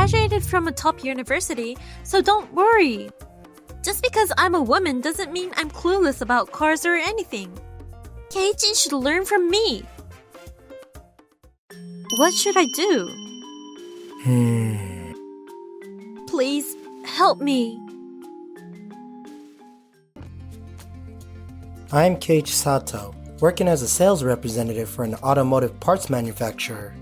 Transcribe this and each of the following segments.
graduated from a top university, so don't worry. Just because I'm a woman doesn't mean I'm clueless about cars or anything. Keiichi should learn from me. What should I do? Please, help me. I'm Keiichi Sato, working as a sales representative for an automotive parts manufacturer.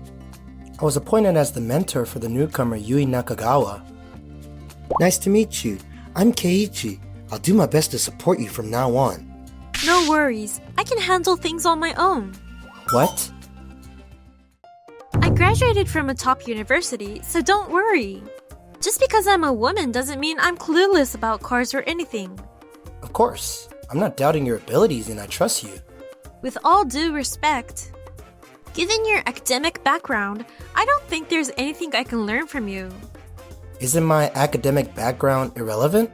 I was appointed as the mentor for the newcomer Yui Nakagawa. Nice to meet you. I'm Keiichi. I'll do my best to support you from now on. No worries. I can handle things on my own. What? I graduated from a top university, so don't worry. Just because I'm a woman doesn't mean I'm clueless about cars or anything. Of course. I'm not doubting your abilities and I trust you. With all due respect, given your academic background, I don't think there's anything I can learn from you. Isn't my academic background irrelevant?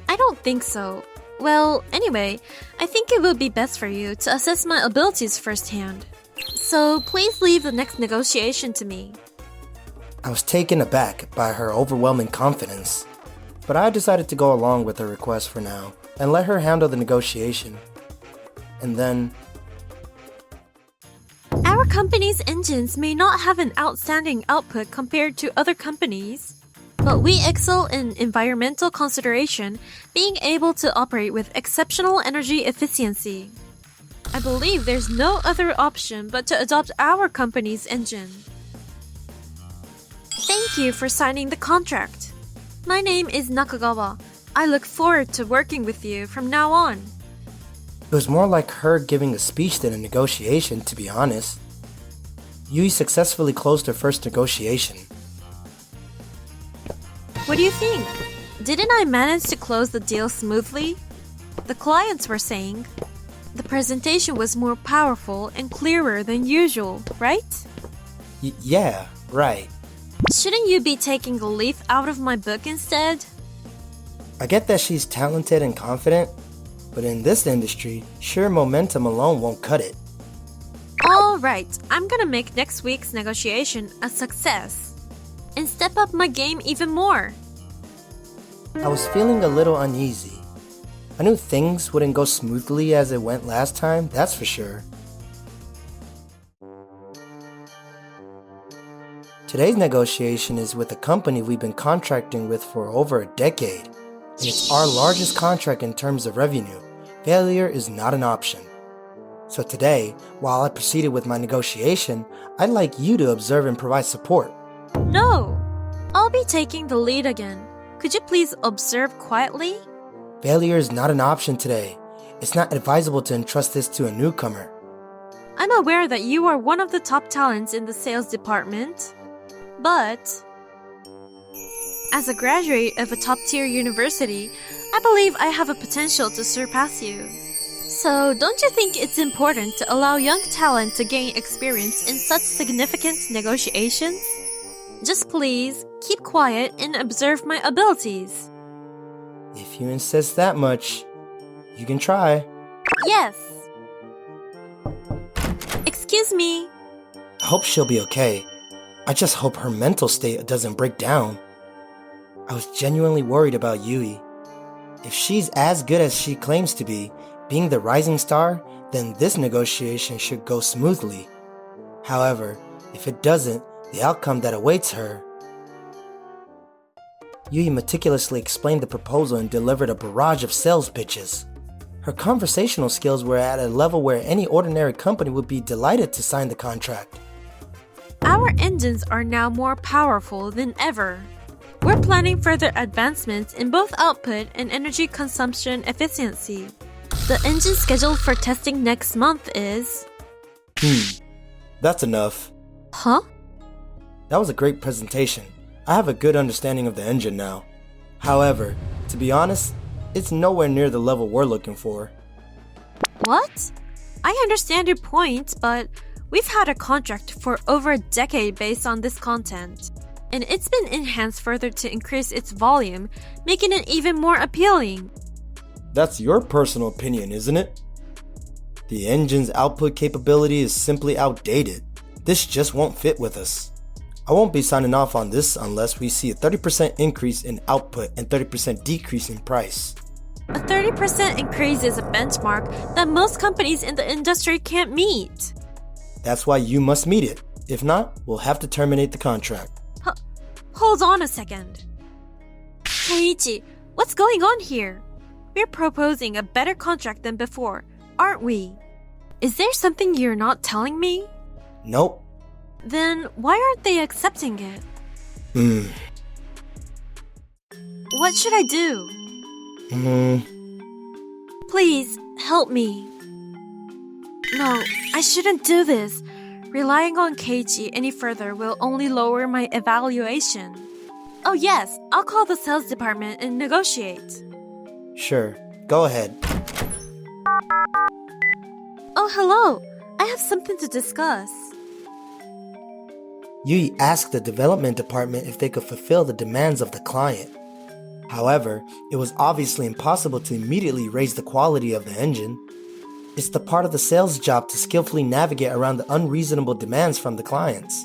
I don't think so. Well, anyway, I think it would be best for you to assess my abilities firsthand. So please leave the next negotiation to me. I was taken aback by her overwhelming confidence, but I decided to go along with her request for now and let her handle the negotiation. And then... Our company's engines may not have an outstanding output compared to other companies, but we excel in environmental consideration, being able to operate with exceptional energy efficiency. I believe there's no other option but to adopt our company's engine. Thank you for signing the contract. My name is Nakagawa. I look forward to working with you from now on. It was more like her giving a speech than a negotiation, to be honest. Yui successfully closed her first negotiation. What do you think? Didn't I manage to close the deal smoothly? The clients were saying the presentation was more powerful and clearer than usual, right? Yeah, right. Shouldn't you be taking a leaf out of my book instead? I get that she's talented and confident, but in this industry, sheer momentum alone won't cut it. Alright, I'm gonna make next week's negotiation a success and step up my game even more. I was feeling a little uneasy. I knew things wouldn't go smoothly as it went last time, that's for sure. Today's negotiation is with a company we've been contracting with for over a decade, and it's our largest contract in terms of revenue. Failure is not an option. So today, while I proceeded with my negotiation, I'd like you to observe and provide support. No! I'll be taking the lead again. Could you please observe quietly? Failure is not an option today. It's not advisable to entrust this to a newcomer. I'm aware that you are one of the top talents in the sales department, but as a graduate of a top-tier university, I believe I have a potential to surpass you. So don't you think it's important to allow young talent to gain experience in such significant negotiations? Just please, keep quiet and observe my abilities. If you insist that much, you can try. Yes. Excuse me. I hope she'll be okay. I just hope her mental state doesn't break down. I was genuinely worried about Yui. If she's as good as she claims to be, being the rising star, then this negotiation should go smoothly. However, if it doesn't, the outcome that awaits her... Yui meticulously explained the proposal and delivered a barrage of sales pitches. Her conversational skills were at a level where any ordinary company would be delighted to sign the contract. Our engines are now more powerful than ever. We're planning further advancements in both output and energy consumption efficiency. The engine scheduled for testing next month is... That's enough. Huh? That was a great presentation. I have a good understanding of the engine now. However, to be honest, it's nowhere near the level we're looking for. What? I understand your point, but we've had a contract for over a decade based on this content, and it's been enhanced further to increase its volume, making it even more appealing. That's your personal opinion, isn't it? The engine's output capability is simply outdated. This just won't fit with us. I won't be signing off on this unless we see a 30% increase in output and 30% decrease in price. A 30% increase is a benchmark that most companies in the industry can't meet. That's why you must meet it. If not, we'll have to terminate the contract. Hold on a second. Keiichi, what's going on here? We're proposing a better contract than before, aren't we? Is there something you're not telling me? Nope. Then why aren't they accepting it? What should I do? Please, help me. No, I shouldn't do this. Relying on Keiichi any further will only lower my evaluation. Oh yes, I'll call the sales department and negotiate. Sure, go ahead. Oh, hello. I have something to discuss. Yui asked the development department if they could fulfill the demands of the client. However, it was obviously impossible to immediately raise the quality of the engine. It's the part of the sales job to skillfully navigate around the unreasonable demands from the clients,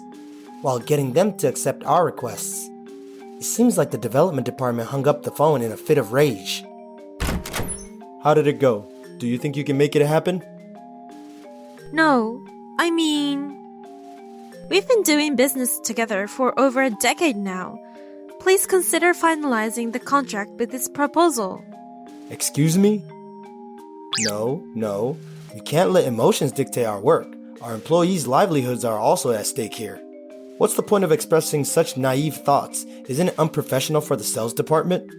while getting them to accept our requests. It seems like the development department hung up the phone in a fit of rage. How did it go? Do you think you can make it happen? No, I mean... We've been doing business together for over a decade now. Please consider finalizing the contract with this proposal. Excuse me? No. We can't let emotions dictate our work. Our employees' livelihoods are also at stake here. What's the point of expressing such naive thoughts? Isn't it unprofessional for the sales department?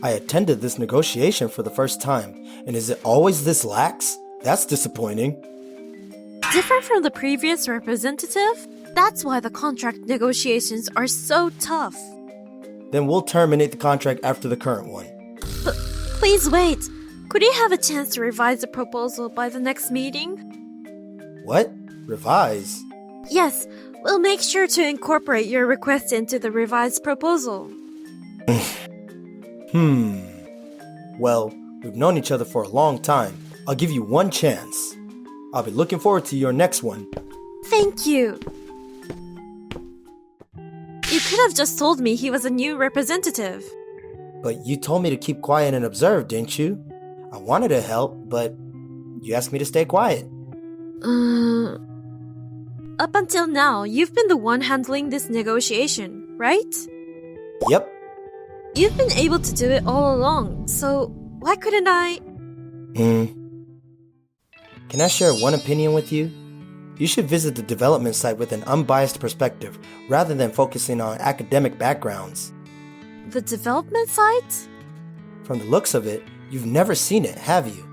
I attended this negotiation for the first time, and is it always this lax? That's disappointing. Different from the previous representative? That's why the contract negotiations are so tough. Then we'll terminate the contract after the current one. But please wait. Could you have a chance to revise the proposal by the next meeting? What? Revise? Yes, we'll make sure to incorporate your request into the revised proposal. Well, we've known each other for a long time. I'll give you one chance. I'll be looking forward to your next one. Thank you. You could have just told me he was a new representative. But you told me to keep quiet and observe, didn't you? I wanted to help, but you asked me to stay quiet. Up until now, you've been the one handling this negotiation, right? Yep. You've been able to do it all along, so why couldn't I? Can I share one opinion with you? You should visit the development site with an unbiased perspective, rather than focusing on academic backgrounds. The development site? From the looks of it, you've never seen it, have you?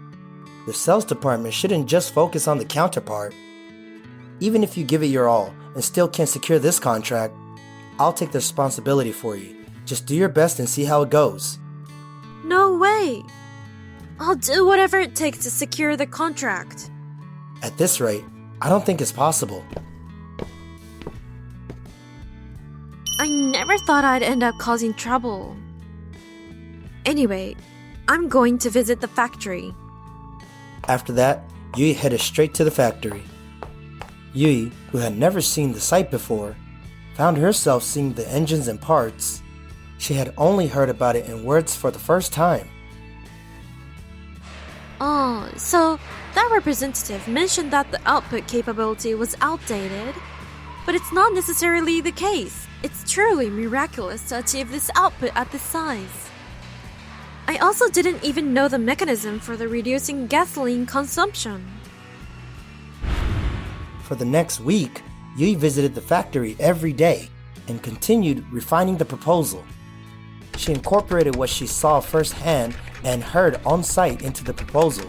The sales department shouldn't just focus on the counterpart. Even if you give it your all and still can't secure this contract, I'll take the responsibility for you. Just do your best and see how it goes. No way. I'll do whatever it takes to secure the contract. At this rate, I don't think it's possible. I never thought I'd end up causing trouble. Anyway, I'm going to visit the factory. After that, Yui headed straight to the factory. Yui, who had never seen the site before, found herself seeing the engines and parts. She had only heard about it in words for the first time. Oh, so that representative mentioned that the output capability was outdated. But it's not necessarily the case. It's truly miraculous to achieve this output at this size. I also didn't even know the mechanism for the reducing gasoline consumption. For the next week, Yui visited the factory every day and continued refining the proposal. She incorporated what she saw firsthand and heard on site into the proposal.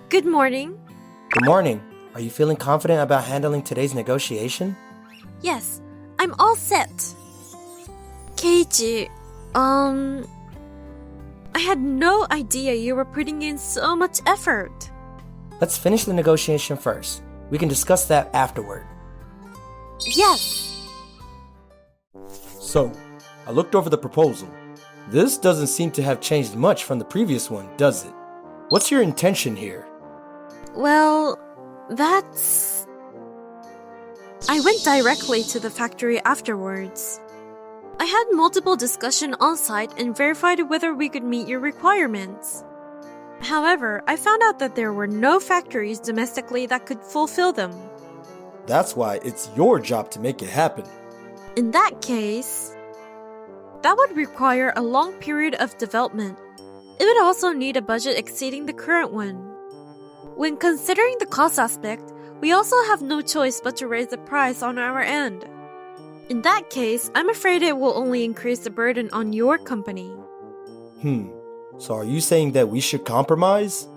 Good morning. Good morning. Are you feeling confident about handling today's negotiation? Yes, I'm all set. Keiichi, I had no idea you were putting in so much effort. Let's finish the negotiation first. We can discuss that afterward. Yes. So, I looked over the proposal. This doesn't seem to have changed much from the previous one, does it? What's your intention here? Well, That's... I went directly to the factory afterwards. I had multiple discussions on site and verified whether we could meet your requirements. However, I found out that there were no factories domestically that could fulfill them. That's why it's your job to make it happen. In that case, that would require a long period of development. It would also need a budget exceeding the current one. When considering the cost aspect, we also have no choice but to raise the price on our end. In that case, I'm afraid it will only increase the burden on your company. So are you saying that we should compromise?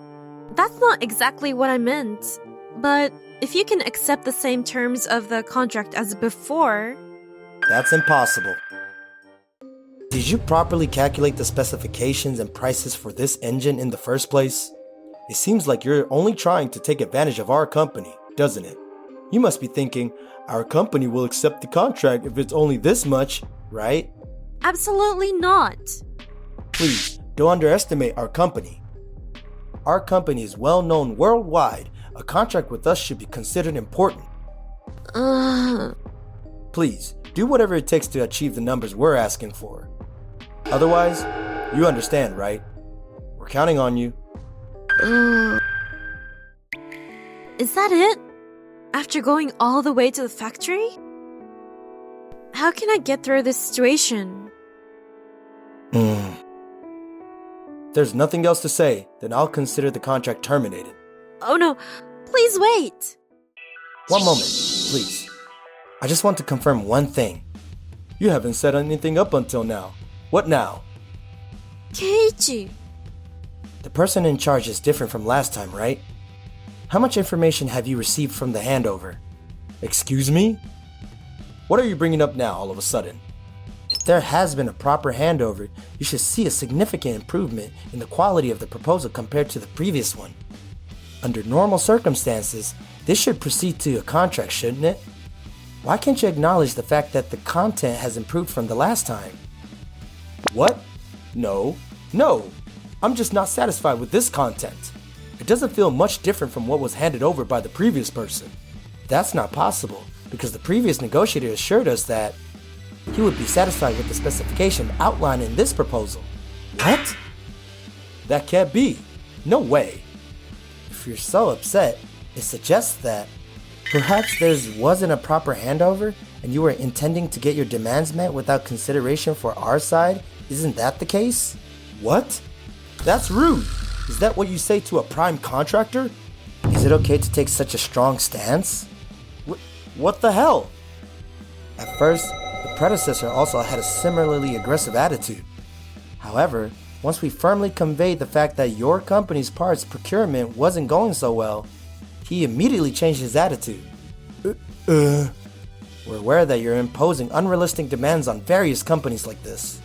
That's not exactly what I meant, but if you can accept the same terms of the contract as before... That's impossible. Did you properly calculate the specifications and prices for this engine in the first place? It seems like you're only trying to take advantage of our company, doesn't it? You must be thinking, our company will accept the contract if it's only this much, right? Absolutely not. Please, don't underestimate our company. Our company is well known worldwide. A contract with us should be considered important. Please, do whatever it takes to achieve the numbers we're asking for. Otherwise, you understand, right? We're counting on you. Is that it? After going all the way to the factory? How can I get through this situation? There's nothing else to say, then I'll consider the contract terminated. Oh no, please wait! One moment, please. I just want to confirm one thing. You haven't set anything up until now. What now? Keiichi! The person in charge is different from last time, right? How much information have you received from the handover? Excuse me? What are you bringing up now all of a sudden? If there has been a proper handover, you should see a significant improvement in the quality of the proposal compared to the previous one. Under normal circumstances, this should proceed to a contract, shouldn't it? Why can't you acknowledge the fact that the content has improved from the last time? What? No. I'm just not satisfied with this content. It doesn't feel much different from what was handed over by the previous person. That's not possible, because the previous negotiator assured us that he would be satisfied with the specification outlined in this proposal. What? That can't be. No way. If you're so upset, it suggests that perhaps there wasn't a proper handover and you were intending to get your demands met without consideration for our side. Isn't that the case? What? That's rude. Is that what you say to a prime contractor? Is it okay to take such a strong stance? What the hell? At first, the predecessor also had a similarly aggressive attitude. However, once we firmly conveyed the fact that your company's parts procurement wasn't going so well, he immediately changed his attitude. We're aware that you're imposing unrealistic demands on various companies like this.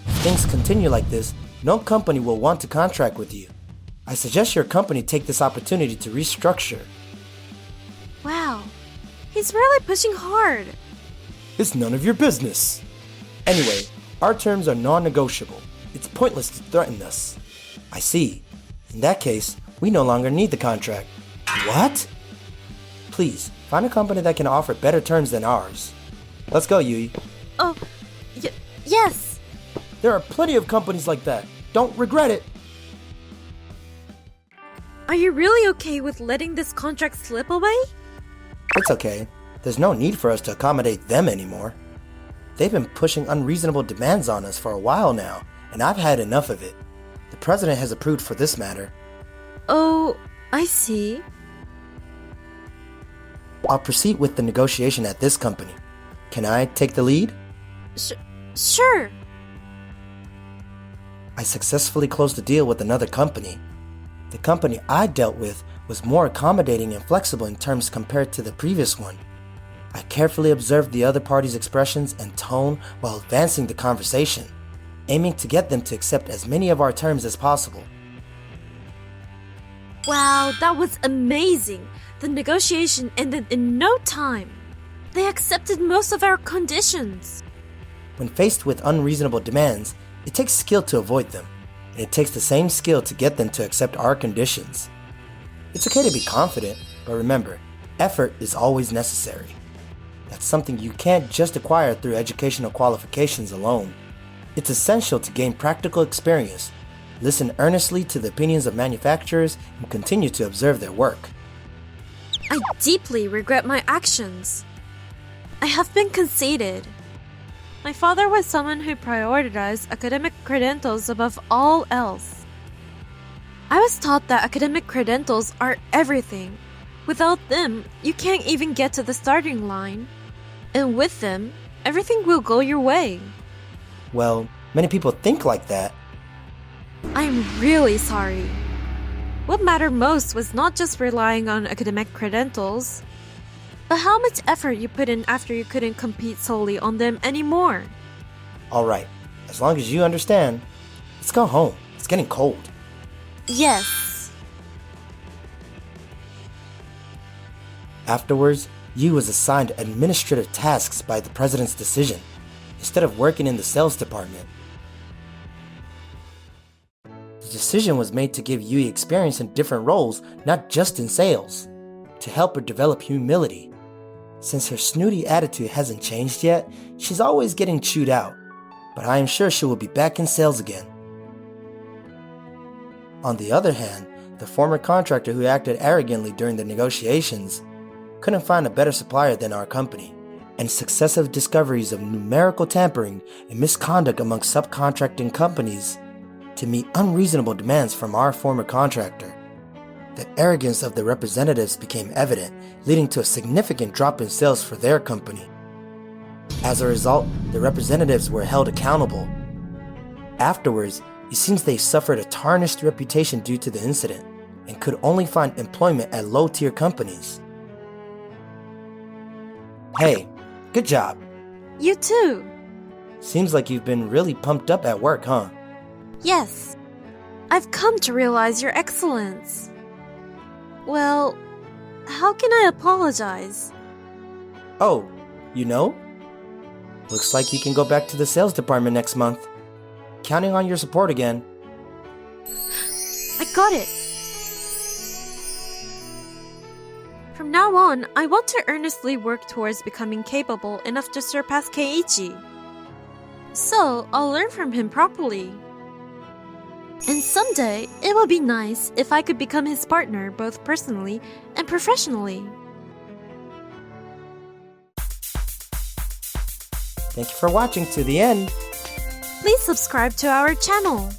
If things continue like this, no company will want to contract with you. I suggest your company take this opportunity to restructure. Wow, he's really pushing hard. It's none of your business. Anyway, our terms are non-negotiable. It's pointless to threaten us. I see. In that case, we no longer need the contract. What? Please, find a company that can offer better terms than ours. Let's go, Yui. Oh, yes. There are plenty of companies like that. Don't regret it. Are you really okay with letting this contract slip away? It's okay. There's no need for us to accommodate them anymore. They've been pushing unreasonable demands on us for a while now, and I've had enough of it. The president has approved for this matter. Oh, I see. I'll proceed with the negotiation at this company. Can I take the lead? Sure. I successfully closed the deal with another company. The company I dealt with was more accommodating and flexible in terms compared to the previous one. I carefully observed the other party's expressions and tone while advancing the conversation, aiming to get them to accept as many of our terms as possible. Wow, that was amazing. The negotiation ended in no time. They accepted most of our conditions. When faced with unreasonable demands, it takes skill to avoid them, and it takes the same skill to get them to accept our conditions. It's okay to be confident, but remember, effort is always necessary. That's something you can't just acquire through educational qualifications alone. It's essential to gain practical experience, listen earnestly to the opinions of manufacturers, and continue to observe their work. I deeply regret my actions. I have been conceited. My father was someone who prioritized academic credentials above all else. I was taught that academic credentials are everything. Without them, you can't even get to the starting line. And with them, everything will go your way. Well, many people think like that. I'm really sorry. What mattered most was not just relying on academic credentials, but how much effort you put in after you couldn't compete solely on them anymore. Alright, as long as you understand, let's go home. It's getting cold. Yes. Afterwards, Yu was assigned administrative tasks by the president's decision, instead of working in the sales department. The decision was made to give Yui experience in different roles, not just in sales, to help her develop humility. Since her snooty attitude hasn't changed yet, she's always getting chewed out, but I am sure she will be back in sales again. On the other hand, the former contractor who acted arrogantly during the negotiations couldn't find a better supplier than our company, and successive discoveries of numerical tampering and misconduct among subcontracting companies to meet unreasonable demands from our former contractor. The arrogance of the representatives became evident, leading to a significant drop in sales for their company. As a result, the representatives were held accountable. Afterwards, it seems they suffered a tarnished reputation due to the incident, and could only find employment at low-tier companies. Hey, good job. You too. Seems like you've been really pumped up at work, huh? Yes. I've come to realize your excellence. Well, how can I apologize? Oh, you know? Looks like you can go back to the sales department next month. Counting on your support again. I got it. From now on, I want to earnestly work towards becoming capable enough to surpass Keiichi. So, I'll learn from him properly. And someday, it will be nice if I could become his partner both personally and professionally. Thank you for watching to the end. Please subscribe to our channel.